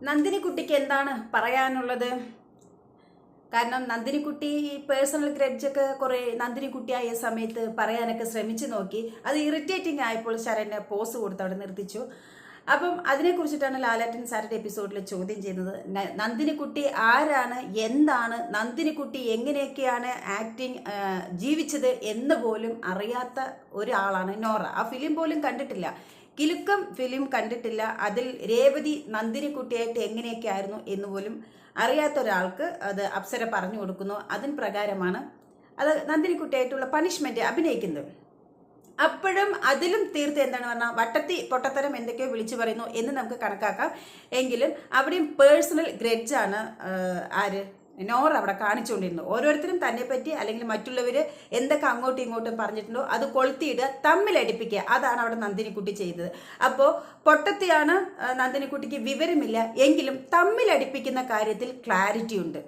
നന്ദിനി കുട്ടിക്ക് എന്താണ് പറയാനുള്ളത്? കാരണം നന്ദിനി കുട്ടി പേഴ്സണൽ ഗ്രഡ്ജൊക്കെ കുറേ നന്ദിനി കുട്ടിയായ സമയത്ത് പറയാനൊക്കെ ശ്രമിച്ചു നോക്കി. അത് ഇറിറ്റേറ്റിംഗ് ആയപ്പോൾ ശരണ്യ പോസ് കൊടുത്ത് അവിടെ നിർത്തിച്ചു. അപ്പം അതിനെക്കുറിച്ചിട്ടാണ് ലാലേട്ടൻ സാറിൻ്റെ എപ്പിസോഡിൽ ചോദ്യം ചെയ്യുന്നത്. നന്ദിനി കുട്ടി ആരാണ്, എന്താണ് നന്ദിനി കുട്ടി, എങ്ങനെയൊക്കെയാണ് ആക്ടിങ് ജീവിച്ചത് എന്ന് പോലും അറിയാത്ത ഒരാളാണ് നോറ. ആ ഫിലിം പോലും കണ്ടിട്ടില്ല, കിലുക്കം ഫിലിം കണ്ടിട്ടില്ല. അതിൽ രേവതി നന്ദിനി കുട്ടിയായിട്ട് എങ്ങനെയൊക്കെ ആയിരുന്നു എന്ന് പോലും അറിയാത്ത ഒരാൾക്ക് അത് അപ്സര പറഞ്ഞു കൊടുക്കുന്നു. അതിന് പ്രകാരമാണ് അത് നന്ദിനി കുട്ടിയായിട്ടുള്ള പണിഷ്മെന്റ് അഭിനയിക്കുന്നത്. അപ്പോഴും അതിലും തീർത്ത് എന്താണ് പറഞ്ഞാൽ വട്ടത്തി പൊട്ടത്തരം എന്തൊക്കെയോ വിളിച്ചു പറയുന്നു എന്ന് നമുക്ക് കണക്കാക്കാം. എങ്കിലും അവിടെയും പേഴ്സണൽ ഗ്രഡ്ജാണ് ആര് നോറ അവിടെ കാണിച്ചുകൊണ്ടിരുന്നു. ഓരോരുത്തരും തന്നെ പറ്റി അല്ലെങ്കിൽ മറ്റുള്ളവർ എന്തൊക്കെ അങ്ങോട്ടും ഇങ്ങോട്ടും പറഞ്ഞിട്ടുണ്ടോ അത് കൊളുത്തിയിടുക, തമ്മിലടിപ്പിക്കുക. അതാണ് അവിടെ നന്ദിനിക്കുട്ടി ചെയ്തത്. അപ്പോൾ പൊട്ടത്തിയാണ് നന്ദിനിക്കുട്ടിക്ക് വിവരമില്ല എങ്കിലും തമ്മിലടിപ്പിക്കുന്ന കാര്യത്തിൽ ക്ലാരിറ്റി ഉണ്ട്.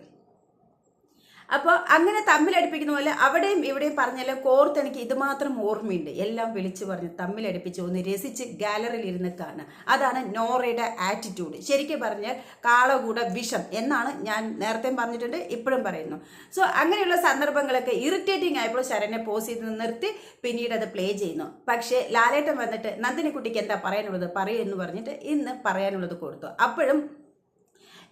അപ്പോൾ അങ്ങനെ തമ്മിലടിപ്പിക്കുന്ന പോലെ അവിടെയും ഇവിടെയും പറഞ്ഞാലും കോർത്തെനിക്ക് ഇത് മാത്രം ഓർമ്മയുണ്ട്. എല്ലാം വിളിച്ചു പറഞ്ഞ് തമ്മിലടിപ്പിച്ച് ഒന്ന് രസിച്ച് ഗാലറിയിൽ ഇരുന്ന് കാണുക. അതാണ് നോറയുടെ ആറ്റിറ്റ്യൂഡ്. ശരിക്കും പറഞ്ഞാൽ കാളകൂട വിഷം എന്നാണ് ഞാൻ നേരത്തെ പറഞ്ഞിട്ടുണ്ട്, ഇപ്പോഴും പറയുന്നു. സോ അങ്ങനെയുള്ള സന്ദർഭങ്ങളൊക്കെ ഇറിറ്റേറ്റിംഗ് ആയപ്പോൾ ശരണ്യ പോസ് ചെയ്ത് നിർത്തി പിന്നീട് അത് പ്ലേ ചെയ്യുന്നു. പക്ഷേ ലാലേട്ടൻ വന്നിട്ട് നന്ദിനിക്കുട്ടിക്ക് എന്താ പറയാനുള്ളത് പറയൂ എന്ന് പറഞ്ഞിട്ട് ഇന്ന് പറയാനുള്ളത് കൊടുത്തു. അപ്പോഴും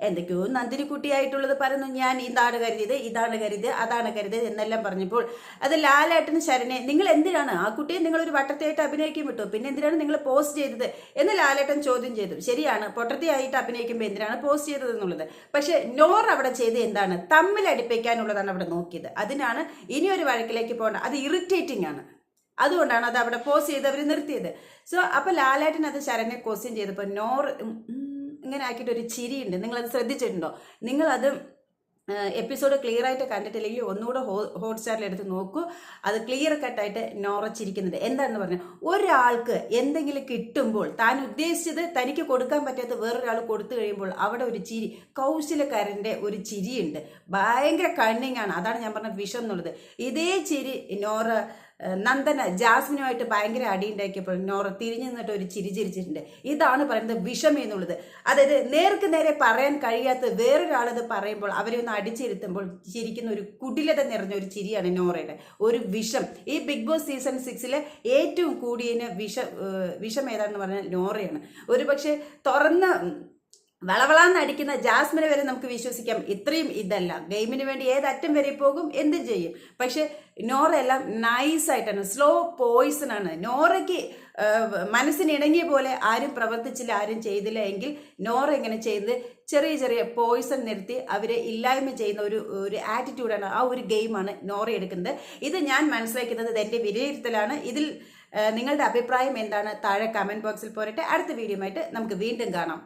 എന്തൊക്കെയോ നന്ദിനിക്കുട്ടിയായിട്ടുള്ളത് പറയുന്നു. ഞാൻ ഇതാണ് കരുതിയത്, ഇതാണ് കരുതിയത്, അതാണ് കരുതിയത് എന്നെല്ലാം പറഞ്ഞപ്പോൾ അത് ലാലേട്ടന് ശരണ്യ നിങ്ങൾ എന്തിനാണ് ആ കുട്ടിയെ നിങ്ങളൊരു വട്ടത്തിയായിട്ട് അഭിനയിക്കാൻ വിട്ടു, പിന്നെ എന്തിനാണ് നിങ്ങൾ പോസ്റ്റ് ചെയ്തത് എന്ന് ലാലേട്ടൻ ചോദ്യം ചെയ്തു. ശരിയാണ്, പൊട്ടത്തിയായിട്ട് അഭിനയിക്കുമ്പോൾ എന്തിനാണ് പോസ്റ്റ് ചെയ്തത് എന്നുള്ളത്. പക്ഷെ നോർ അവിടെ ചെയ്ത് എന്താണ് തമ്മിലടിപ്പിക്കാനുള്ളതാണ് അവിടെ നോക്കിയത്. അതിനാണ് ഇനിയൊരു വഴക്കിലേക്ക് പോകേണ്ട. അത് ഇറിറ്റേറ്റിംഗ് ആണ്. അതുകൊണ്ടാണ് അത് അവിടെ പോസ്റ്റ് ചെയ്ത് അവർ നിർത്തിയത്. സോ അപ്പോൾ ലാലേട്ടൻ അത് ശരണ്യ ക്വസ്റ്റ്യൻ ചെയ്തപ്പോൾ നോർ ഇങ്ങനെ ആക്കിയിട്ട് ഒരു ചിരിയുണ്ട്. നിങ്ങളത് ശ്രദ്ധിച്ചിട്ടുണ്ടോ? നിങ്ങളത് എപ്പിസോഡ് ക്ലിയർ ആയിട്ട് കണ്ടിട്ടില്ലെങ്കിൽ ഒന്നുകൂടെ ഹോട്ട്സ്റ്റാറിൽ എടുത്ത് നോക്കൂ. അത് ക്ലിയർ കട്ടായിട്ട് നോറ ചിരിക്കുന്നുണ്ട്. എന്താണെന്ന് പറഞ്ഞാൽ ഒരാൾക്ക് എന്തെങ്കിലും കിട്ടുമ്പോൾ താൻ ഉദ്ദേശിച്ചത് തനിക്ക് കൊടുക്കാൻ പറ്റാത്ത വേറൊരാൾ കൊടുത്തു കഴിയുമ്പോൾ അവിടെ ഒരു ചിരി, കൗശലക്കാരൻ്റെ ഒരു ചിരിയുണ്ട്. ഭയങ്കര കണ്ണിങ് ആണ്. അതാണ് ഞാൻ പറഞ്ഞ വിഷം എന്നുള്ളത്. ഇതേ ചിരി നോറ നന്ദന ജാസ്മിനുമായിട്ട് ഭയങ്കര അടിയുണ്ടാക്കിയപ്പോൾ നോറ തിരിഞ്ഞു നിന്നിട്ട് ഒരു ചിരി ചിരിച്ചിട്ടുണ്ട്. ഇതാണ് പറയുന്നത് വിഷം എന്നുള്ളത്. അതായത് നേർക്ക് നേരെ പറയാൻ കഴിയാത്ത വേറൊരാളത് പറയുമ്പോൾ അവരെ ഒന്ന് അടിച്ചിരുത്തുമ്പോൾ ചിരിക്കുന്ന ഒരു കുടിലത നിറഞ്ഞ ഒരു ചിരിയാണ് നോറയുടെ. ഒരു വിഷം. ഈ ബിഗ് ബോസ് സീസൺ 6 ഏറ്റവും കൂടിയതിന് വിഷം ഏതാണെന്ന് പറഞ്ഞാൽ നോറയാണ്. ഒരു പക്ഷേ തുറന്ന് വളവളാന്ന് അടിക്കുന്ന ജാസ്മിനെ വരെ നമുക്ക് വിശ്വസിക്കാം. ഇത്രയും ഇതല്ല, ഗെയിമിന് വേണ്ടി ഏതറ്റം വരെ പോകും, എന്തും ചെയ്യും. പക്ഷെ നോറ എല്ലാം നൈസായിട്ടാണ്, സ്ലോ പോയിസൺ ആണ്. നോറയ്ക്ക് മനസ്സിന് ഇണങ്ങിയ പോലെ ആരും പ്രവർത്തിച്ചില്ല, ആരും ചെയ്തില്ല എങ്കിൽ നോറ ഇങ്ങനെ ചെയ്ത് ചെറിയ ചെറിയ പോയിസൺ നിർത്തി അവരെ ഇല്ലായ്മ ചെയ്യുന്ന ഒരു ആറ്റിറ്റ്യൂഡാണ്, ആ ഒരു ഗെയിമാണ് നോറ എടുക്കുന്നത്. ഇത് ഞാൻ മനസ്സിലാക്കുന്നത് എൻ്റെ വിലയിരുത്തലാണ്. ഇതിൽ നിങ്ങളുടെ അഭിപ്രായം എന്താണ്? താഴെ കമൻറ്റ് ബോക്സിൽ പോരട്ടെ. അടുത്ത വീഡിയോ ആയിട്ട് നമുക്ക് വീണ്ടും കാണാം.